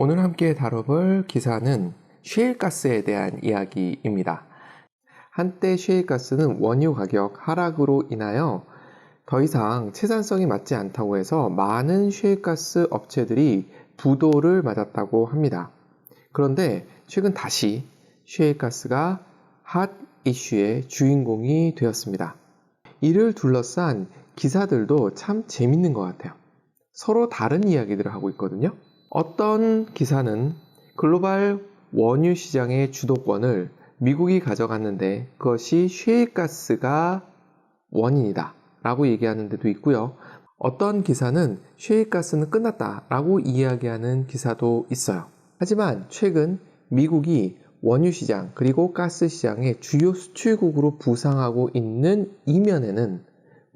오늘 함께 다뤄볼 기사는 셰일가스에 대한 이야기입니다. 한때 셰일가스는 원유 가격 하락으로 인하여 더 이상 채산성이 맞지 않다고 해서 많은 셰일가스 업체들이 부도를 맞았다고 합니다. 그런데 최근 다시 셰일가스가 핫 이슈의 주인공이 되었습니다. 이를 둘러싼 기사들도 참 재밌는 것 같아요. 서로 다른 이야기들을 하고 있거든요. 어떤 기사는 글로벌 원유 시장의 주도권을 미국이 가져갔는데 그것이 셰일가스가 원인이다 라고 얘기하는 데도 있고요. 어떤 기사는 셰일가스는 끝났다 라고 이야기하는 기사도 있어요. 하지만 최근 미국이 원유 시장 그리고 가스 시장의 주요 수출국으로 부상하고 있는 이면에는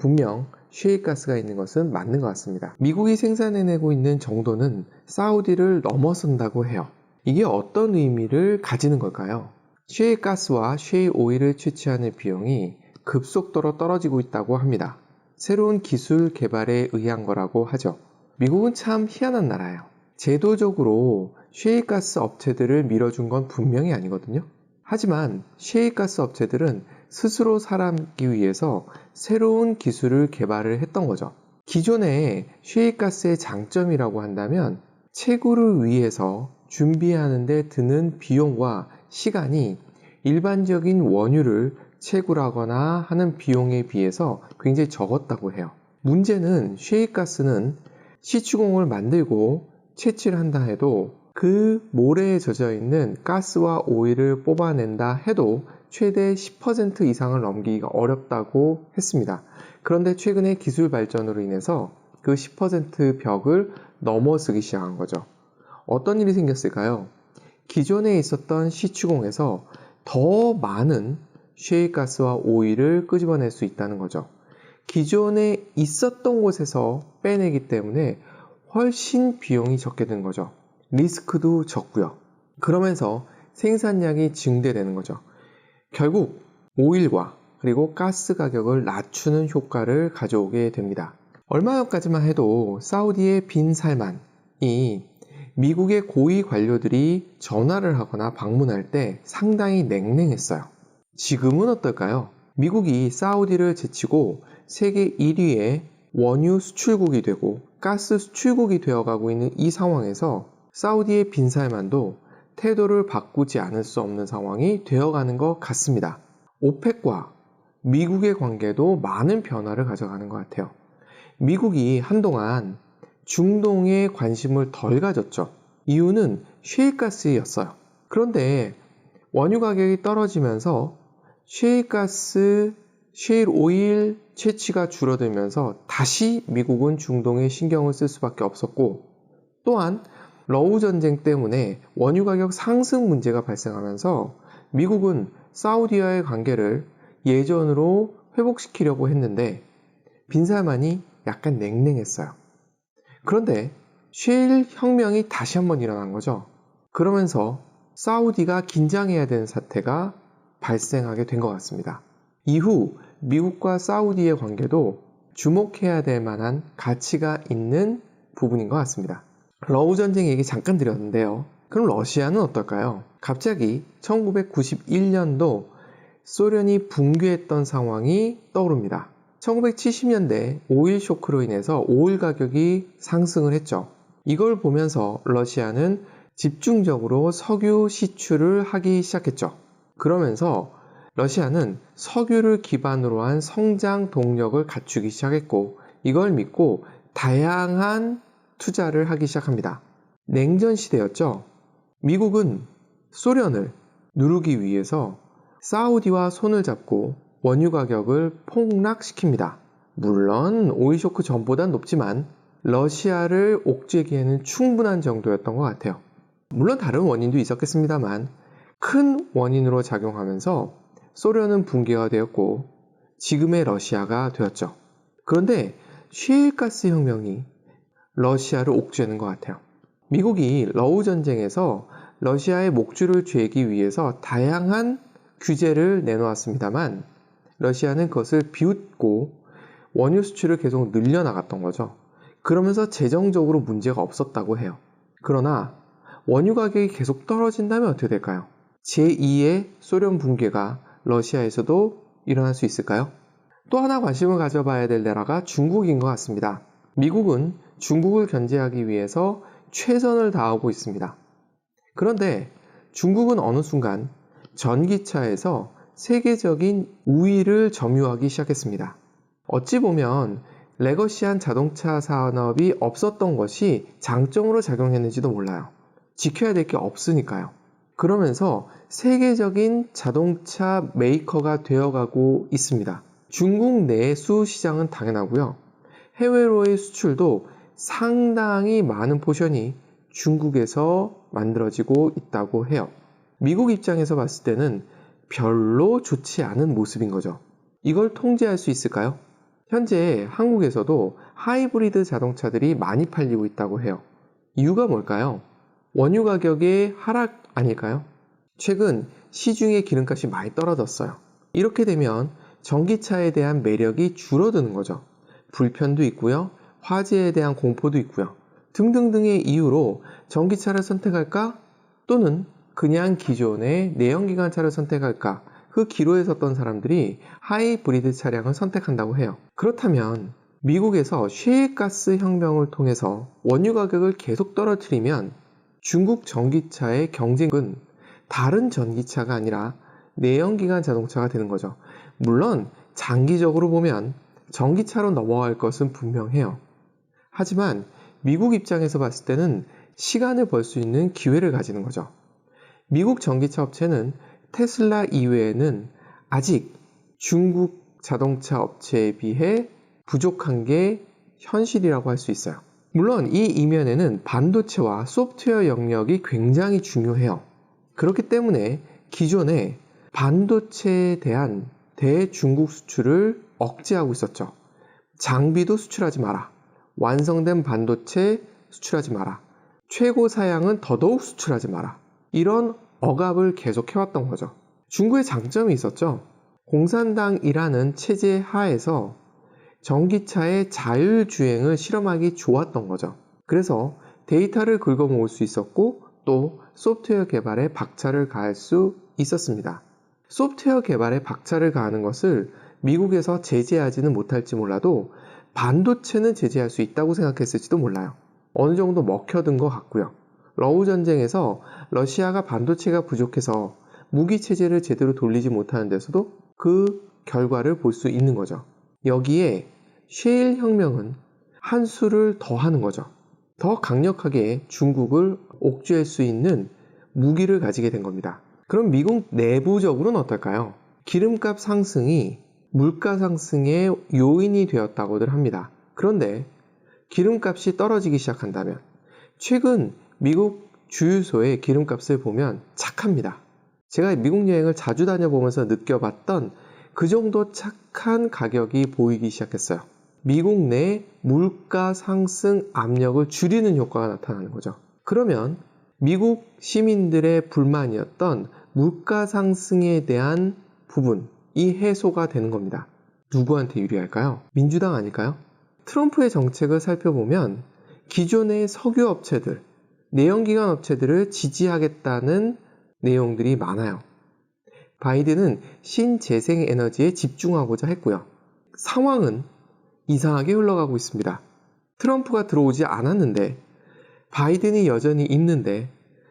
분명 셰일가스가 있는 것은 맞는 것 같습니다. 미국이 생산해내고 있는 정도는 사우디를 넘어선다고 해요. 이게 어떤 의미를 가지는 걸까요? 셰일가스와 셰일오일을 채취하는 비용이 급속도로 떨어지고 있다고 합니다. 새로운 기술 개발에 의한 거라고 하죠. 미국은 참 희한한 나라예요. 제도적으로 셰일가스 업체들을 밀어준 건 분명히 아니거든요. 하지만 셰일가스 업체들은 스스로 살아남기 위해서 새로운 기술을 개발을 했던 거죠. 기존의 셰일가스의 장점이라고 한다면 채굴을 위해서 준비하는 데 드는 비용과 시간이 일반적인 원유를 채굴하거나 하는 비용에 비해서 굉장히 적었다고 해요. 문제는 셰일가스는 시추공을 만들고 채취를 한다 해도 그 모래에 젖어 있는 가스와 오일을 뽑아낸다 해도 최대 10% 이상을 넘기기가 어렵다고 했습니다. 그런데 최근에 기술 발전으로 인해서 그 10% 벽을 넘어서기 시작한 거죠. 어떤 일이 생겼을까요? 기존에 있었던 시추공에서 더 많은 셰일가스와 오일을 끄집어낼 수 있다는 거죠. 기존에 있었던 곳에서 빼내기 때문에 훨씬 비용이 적게 된 거죠. 리스크도 적고요. 그러면서 생산량이 증대되는 거죠. 결국 오일과 그리고 가스 가격을 낮추는 효과를 가져오게 됩니다. 얼마 전까지만 해도 사우디의 빈 살만이 미국의 고위 관료들이 전화를 하거나 방문할 때 상당히 냉랭했어요. 지금은 어떨까요? 미국이 사우디를 제치고 세계 1위의 원유 수출국이 되고 가스 수출국이 되어가고 있는 이 상황에서 사우디의 빈살만도 태도를 바꾸지 않을 수 없는 상황이 되어가는 것 같습니다. 오펙과 미국의 관계도 많은 변화를 가져가는 것 같아요. 미국이 한동안 중동에 관심을 덜 가졌죠. 이유는 셰일가스였어요. 그런데 원유 가격이 떨어지면서 셰일가스, 셰일오일 채취가 줄어들면서 다시 미국은 중동에 신경을 쓸 수밖에 없었고, 또한 러우 전쟁 때문에 원유 가격 상승 문제가 발생하면서 미국은 사우디와의 관계를 예전으로 회복시키려고 했는데 빈살만이 약간 냉랭했어요. 그런데 셰일 혁명이 다시 한번 일어난 거죠. 그러면서 사우디가 긴장해야 되는 사태가 발생하게 된 것 같습니다. 이후 미국과 사우디의 관계도 주목해야 될 만한 가치가 있는 부분인 것 같습니다. 러우 전쟁 얘기 잠깐 드렸는데요. 그럼 러시아는 어떨까요? 갑자기 1991년도 소련이 붕괴했던 상황이 떠오릅니다. 1970년대 오일 쇼크로 인해서 오일 가격이 상승을 했죠. 이걸 보면서 러시아는 집중적으로 석유 시출을 하기 시작했죠. 그러면서 러시아는 석유를 기반으로 한 성장 동력을 갖추기 시작했고, 이걸 믿고 다양한 투자를 하기 시작합니다. 냉전 시대였죠. 미국은 소련을 누르기 위해서 사우디와 손을 잡고 원유 가격을 폭락시킵니다. 물론 오일 쇼크 전보단 높지만 러시아를 옥죄기에는 충분한 정도였던 것 같아요. 물론 다른 원인도 있었겠습니다만 큰 원인으로 작용하면서 소련은 붕괴가 되었고 지금의 러시아가 되었죠. 그런데 셰일가스 혁명이 러시아를 옥죄는 것 같아요. 미국이 러우 전쟁에서 러시아의 목줄을 죄기 위해서 다양한 규제를 내놓았습니다만 러시아는 그것을 비웃고 원유 수출을 계속 늘려나갔던 거죠. 그러면서 재정적으로 문제가 없었다고 해요. 그러나 원유 가격이 계속 떨어진다면 어떻게 될까요? 제2의 소련 붕괴가 러시아에서도 일어날 수 있을까요? 또 하나 관심을 가져봐야 될 나라가 중국인 것 같습니다. 미국은 중국을 견제하기 위해서 최선을 다하고 있습니다. 그런데 중국은 어느 순간 전기차에서 세계적인 우위를 점유하기 시작했습니다. 어찌 보면 레거시한 자동차 산업이 없었던 것이 장점으로 작용했는지도 몰라요. 지켜야 될 게 없으니까요. 그러면서 세계적인 자동차 메이커가 되어가고 있습니다. 중국 내수 시장은 당연하고요. 해외로의 수출도 상당히 많은 포션이 중국에서 만들어지고 있다고 해요. 미국 입장에서 봤을 때는 별로 좋지 않은 모습인 거죠. 이걸 통제할 수 있을까요? 현재 한국에서도 하이브리드 자동차들이 많이 팔리고 있다고 해요. 이유가 뭘까요? 원유 가격의 하락 아닐까요? 최근 시중의 기름값이 많이 떨어졌어요. 이렇게 되면 전기차에 대한 매력이 줄어드는 거죠. 불편도 있고요. 화재에 대한 공포도 있고요. 등등등의 이유로 전기차를 선택할까? 또는 그냥 기존의 내연기관차를 선택할까? 그 기로에 섰던 사람들이 하이브리드 차량을 선택한다고 해요. 그렇다면 미국에서 셰일가스 혁명을 통해서 원유 가격을 계속 떨어뜨리면 중국 전기차의 경쟁은 다른 전기차가 아니라 내연기관 자동차가 되는 거죠. 물론 장기적으로 보면 전기차로 넘어갈 것은 분명해요. 하지만 미국 입장에서 봤을 때는 시간을 벌 수 있는 기회를 가지는 거죠. 미국 전기차 업체는 테슬라 이외에는 아직 중국 자동차 업체에 비해 부족한 게 현실이라고 할 수 있어요. 물론 이 이면에는 반도체와 소프트웨어 영역이 굉장히 중요해요. 그렇기 때문에 기존에 반도체에 대한 대중국 수출을 억제하고 있었죠. 장비도 수출하지 마라. 완성된 반도체 수출하지 마라. 최고 사양은 더더욱 수출하지 마라. 이런 억압을 계속 해왔던 거죠. 중국의 장점이 있었죠. 공산당이라는 체제 하에서 전기차의 자율주행을 실험하기 좋았던 거죠. 그래서 데이터를 긁어모을 수 있었고 또 소프트웨어 개발에 박차를 가할 수 있었습니다. 소프트웨어 개발에 박차를 가하는 것을 미국에서 제재하지는 못할지 몰라도 반도체는 제재할 수 있다고 생각했을지도 몰라요. 어느 정도 먹혀든 것 같고요. 러우 전쟁에서 러시아가 반도체가 부족해서 무기 체제를 제대로 돌리지 못하는 데서도 그 결과를 볼 수 있는 거죠. 여기에 셰일 혁명은 한 수를 더 하는 거죠. 더 강력하게 중국을 옥죄할 수 있는 무기를 가지게 된 겁니다. 그럼 미국 내부적으로는 어떨까요? 기름값 상승이 물가 상승의 요인이 되었다고들 합니다. 그런데 기름값이 떨어지기 시작한다면 최근 미국 주유소의 기름값을 보면 착합니다. 제가 미국 여행을 자주 다녀보면서 느껴봤던 그 정도 착한 가격이 보이기 시작했어요. 미국 내 물가 상승 압력을 줄이는 효과가 나타나는 거죠. 그러면 미국 시민들의 불만이었던 물가 상승에 대한 부분이 해소가 되는 겁니다. 누구한테 유리할까요? 민주당 아닐까요? 트럼프의 정책을 살펴보면 기존의 석유 업체들, 내연기관 업체들을 지지하겠다는 내용들이 많아요. 바이든은 신재생 에너지에 집중하고자 했고요. 상황은 이상하게 흘러가고 있습니다. 트럼프가 들어오지 않았는데 바이든이 여전히 있는데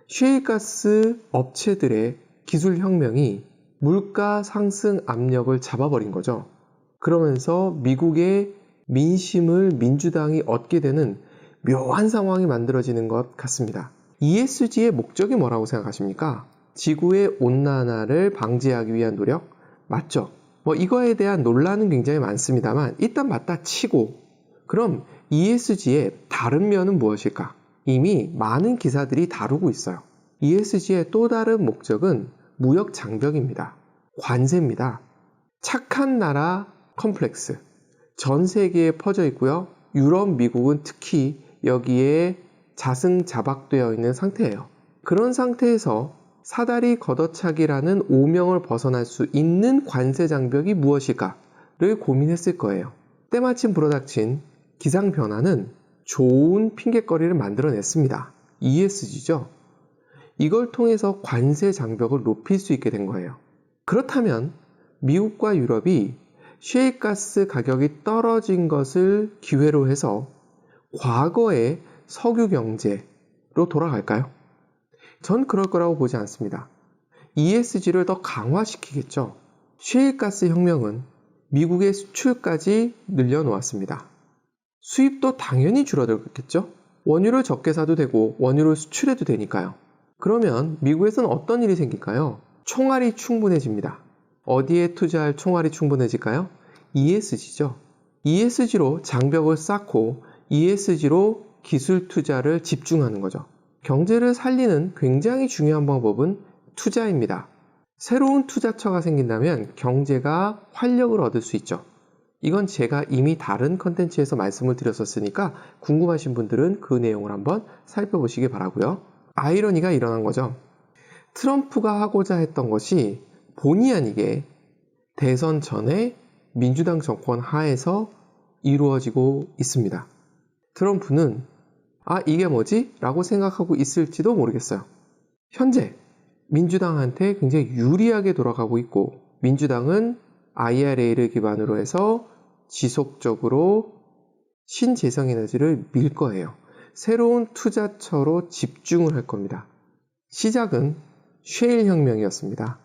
셰일가스 업체들의 기술 혁명이 물가 상승 압력을 잡아버린 거죠. 그러면서 미국의 민심을 민주당이 얻게 되는 묘한 상황이 만들어지는 것 같습니다. ESG의 목적이 뭐라고 생각하십니까? 지구의 온난화를 방지하기 위한 노력? 맞죠? 이거에 대한 논란은 굉장히 많습니다만 일단 맞다 치고 그럼 ESG의 다른 면은 무엇일까? 이미 많은 기사들이 다루고 있어요. ESG의 또 다른 목적은 무역 장벽입니다. 관세입니다. 착한 나라 컴플렉스. 전 세계에 퍼져 있고요. 유럽, 미국은 특히 여기에 자승자박되어 있는 상태예요. 그런 상태에서 사다리 걷어차기라는 오명을 벗어날 수 있는 관세 장벽이 무엇일까를 고민했을 거예요. 때마침 불어닥친 기상 변화는 좋은 핑곗거리를 만들어냈습니다. ESG죠. 이걸 통해서 관세 장벽을 높일 수 있게 된 거예요. 그렇다면 미국과 유럽이 셰일가스 가격이 떨어진 것을 기회로 해서 과거의 석유 경제로 돌아갈까요? 전 그럴 거라고 보지 않습니다. ESG를 더 강화시키겠죠. 셰일가스 혁명은 미국의 수출까지 늘려놓았습니다. 수입도 당연히 줄어들겠죠. 원유를 적게 사도 되고 원유를 수출해도 되니까요. 그러면 미국에서는 어떤 일이 생길까요? 총알이 충분해집니다. 어디에 투자할 총알이 충분해질까요? ESG죠. ESG로 장벽을 쌓고 ESG로 기술 투자를 집중하는 거죠. 경제를 살리는 굉장히 중요한 방법은 투자입니다. 새로운 투자처가 생긴다면 경제가 활력을 얻을 수 있죠. 이건 제가 이미 다른 컨텐츠에서 말씀을 드렸었으니까 궁금하신 분들은 그 내용을 한번 살펴보시기 바라고요. 아이러니가 일어난 거죠. 트럼프가 하고자 했던 것이 본의 아니게 대선 전에 민주당 정권 하에서 이루어지고 있습니다. 트럼프는 이게 뭐지? 라고 생각하고 있을지도 모르겠어요. 현재 민주당한테 굉장히 유리하게 돌아가고 있고 민주당은 IRA를 기반으로 해서 지속적으로 신재생에너지를 밀 거예요. 새로운 투자처로 집중을 할 겁니다. 시작은 셰일 혁명이었습니다.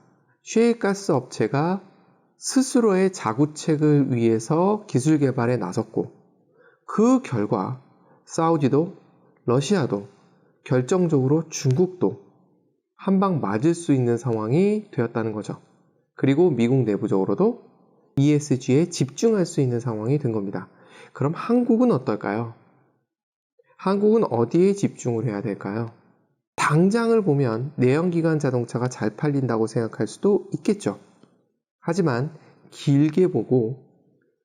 셰일가스 업체가 스스로의 자구책을 위해서 기술 개발에 나섰고 그 결과 사우디도 러시아도 결정적으로 중국도 한 방 맞을 수 있는 상황이 되었다는 거죠. 그리고 미국 내부적으로도 ESG에 집중할 수 있는 상황이 된 겁니다. 그럼 한국은 어떨까요? 한국은 어디에 집중을 해야 될까요? 당장을 보면 내연기관 자동차가 잘 팔린다고 생각할 수도 있겠죠. 하지만 길게 보고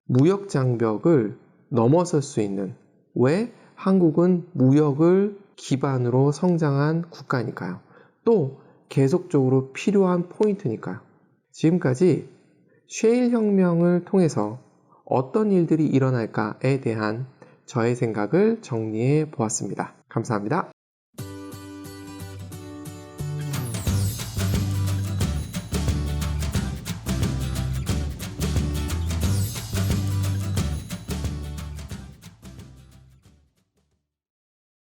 무역 장벽을 넘어설 수 있는, 왜? 한국은 무역을 기반으로 성장한 국가니까요. 또 계속적으로 필요한 포인트니까요. 지금까지 셰일 혁명을 통해서 어떤 일들이 일어날까에 대한 저의 생각을 정리해 보았습니다. 감사합니다.